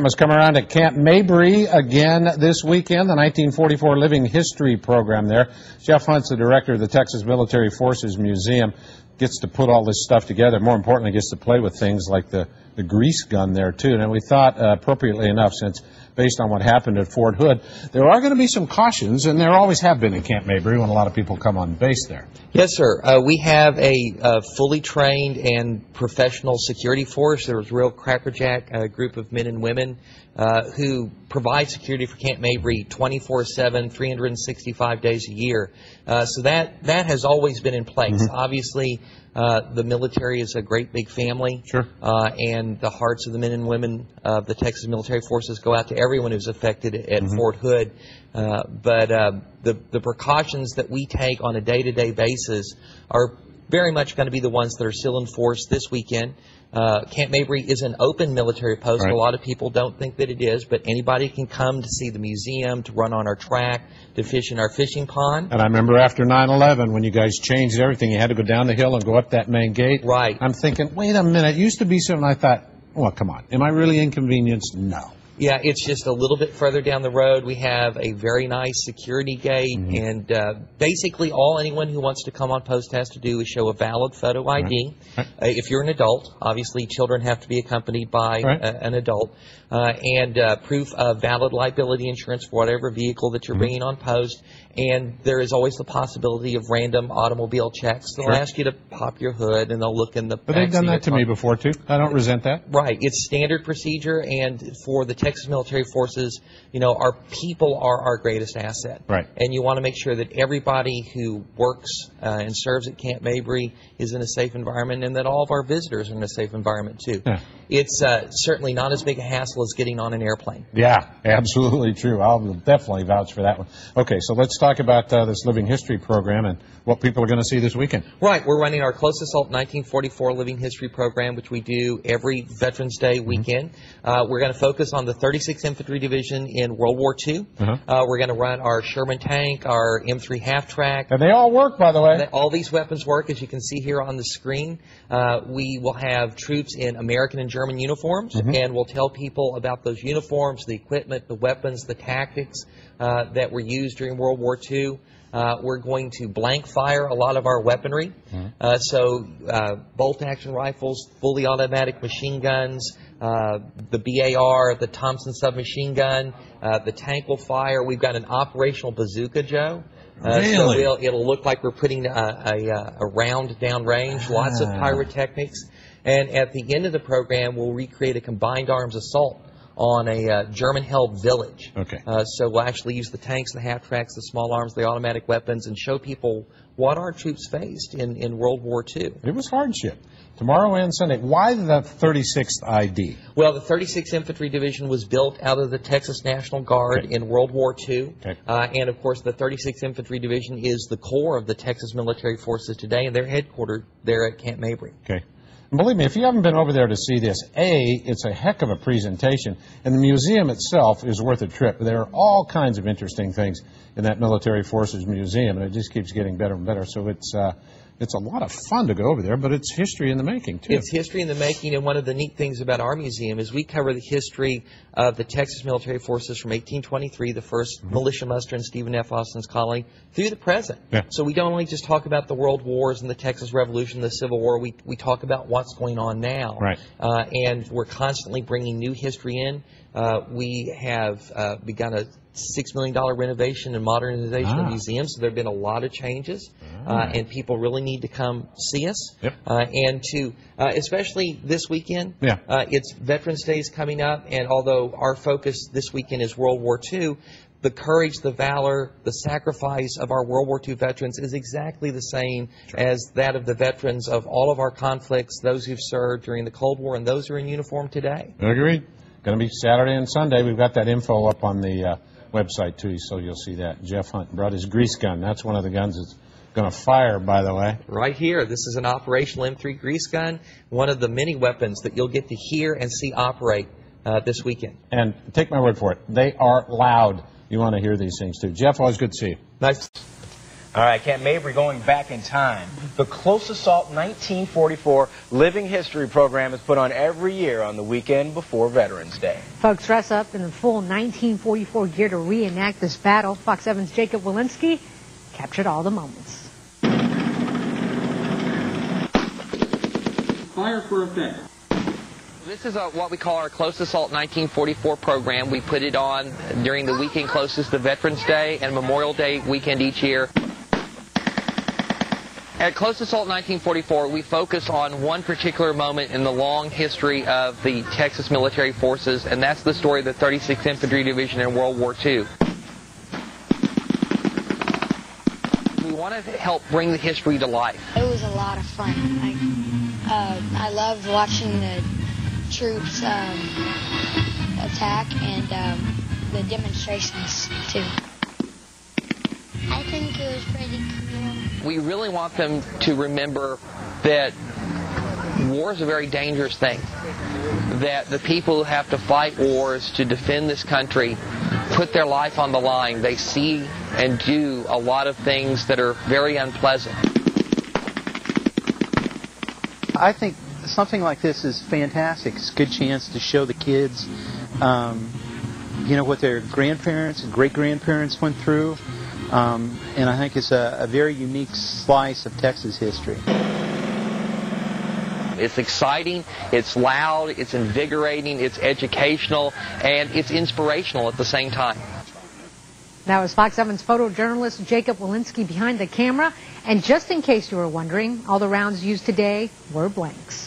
Has come around to Camp Mabry again this weekend, the 1944 Living History program there. Jeff Hunt's the director of the Texas Military Forces Museum. Gets to put all this stuff together. More importantly, gets to play with things like the grease gun there, too. And we thought, appropriately enough, since based on what happened at Fort Hood, there are going to be some cautions, and there always have been in Camp Mabry when a lot of people come on base there. Yes, sir. We have a fully trained and professional security force. There's a real crackerjack group of men and women who provide security for Camp Mabry 24/7, 365 days a year. So that has always been in place. Mm-hmm. Obviously, the military is a great big family. Sure. And the hearts of the men and women of the Texas Military Forces go out to everyone who's affected at Fort Hood. But the precautions that we take on a day-to-day basis are very much going to be the ones that are still in force this weekend. Camp Mabry is an open military post. Right. A lot of people don't think that it is, but anybody can come to see the museum, to run on our track, to fish in our fishing pond. And I remember after 9/11, when you guys changed everything, you had to go down the hill and go up that main gate. Right. I'm thinking, wait a minute, it used to be something. I thought, well, come on, am I really inconvenienced? No. Yeah, it's just a little bit further down the road. We have a very nice security gate, and basically all anyone who wants to come on post has to do is show a valid photo ID. Right. If you're an adult, obviously children have to be accompanied by an adult, and proof of valid liability insurance for whatever vehicle that you're bringing on post. And there is always the possibility of random automobile checks. They'll ask you to pop your hood, and they'll look in the back. But they've done that to me before, too. I don't resent that. Right. It's standard procedure, and for the Texas Military Forces, you know, our people are our greatest asset. Right. And you want to make sure that everybody who works and serves at Camp Mabry is in a safe environment, and that all of our visitors are in a safe environment, too. Yeah. It's certainly not as big a hassle as getting on an airplane. Yeah, absolutely true. I'll definitely vouch for that one. Okay, so let's talk about this Living History program and what people are going to see this weekend. Right. We're running our Close Assault 1944 Living History program, which we do every Veterans Day weekend. We're going to focus on the 36th Infantry Division in World War II. We're going to run our Sherman tank, our M3 half-track. And they all work, by the way. All these weapons work, as you can see here on the screen. We will have troops in American and German uniforms, and we'll tell people about those uniforms, the equipment, the weapons, the tactics that were used during World War II. We're going to blank fire a lot of our weaponry. So bolt-action rifles, fully automatic machine guns, the BAR, the Thompson submachine gun, the tank will fire. We've got an operational bazooka, Joe. Really? So it'll look like we're putting a round down range, lots of pyrotechnics. And at the end of the program, we'll recreate a combined arms assault on a German-held village. Okay. So we'll actually use the tanks, the half-tracks, the small arms, the automatic weapons, and show people what our troops faced in World War II. It was hardship. Tomorrow and Sunday. Why the 36th ID? Well, the 36th Infantry Division was built out of the Texas National Guard in World War II. Okay. And, of course, the 36th Infantry Division is the core of the Texas Military Forces today, and they're headquartered there at Camp Mabry. Okay. And believe me, if you haven't been over there to see this, it's a heck of a presentation, and the museum itself is worth a trip. There are all kinds of interesting things in that Military Forces Museum, and it just keeps getting better and better. So it's a lot of fun to go over there, but it's history in the making, too. It's history in the making, and one of the neat things about our museum is we cover the history of the Texas Military Forces from 1823, the first militia muster in Stephen F. Austin's colony, through the present. Yeah. So we don't only just talk about the World Wars and the Texas Revolution, the Civil War. We talk about what's going on now. Right. And we're constantly bringing new history in. We have begun a $6 million renovation and modernization of the museum, so there have been a lot of changes, and people really need to come see us. Yep. And to, especially this weekend, it's Veterans Day is coming up, and although our focus this weekend is World War II, the courage, the valor, the sacrifice of our World War II veterans is exactly the same as that of the veterans of all of our conflicts, those who've served during the Cold War and those who are in uniform today. Agreed. Going to be Saturday and Sunday. We've got that info up on the website, too, so you'll see that. Jeff Hunt brought his grease gun. That's one of the guns that's going to fire, by the way. Right here. This is an operational M3 grease gun, one of the many weapons that you'll get to hear and see operate this weekend. And take my word for it, they are loud. You want to hear these things, too. Jeff, always good to see you. Nice. All right, Camp Mabry going back in time. The Close Assault 1944 Living History program is put on every year on the weekend before Veterans Day. Folks dress up in the full 1944 gear to reenact this battle. Fox 7's Jacob Walensky captured all the moments. Fire for effect. This is what we call our Close Assault 1944 program. We put it on during the weekend closest to Veterans Day and Memorial Day weekend each year. At Close Assault 1944, we focus on one particular moment in the long history of the Texas military forces, and that's the story of the 36th Infantry Division in World War II. We want to help bring the history to life. It was a lot of fun. I loved watching the troops attack and the demonstrations, too. I think it was pretty cool. We really want them to remember that war is a very dangerous thing, that the people who have to fight wars to defend this country put their life on the line. They see and do a lot of things that are very unpleasant. I think something like this is fantastic. It's a good chance to show the kids, what their grandparents and great-grandparents went through. And I think it's a very unique slice of Texas history. It's exciting, it's loud, it's invigorating, it's educational, and it's inspirational at the same time. That was Fox 7's photojournalist Jacob Walensky behind the camera. And just in case you were wondering, all the rounds used today were blanks.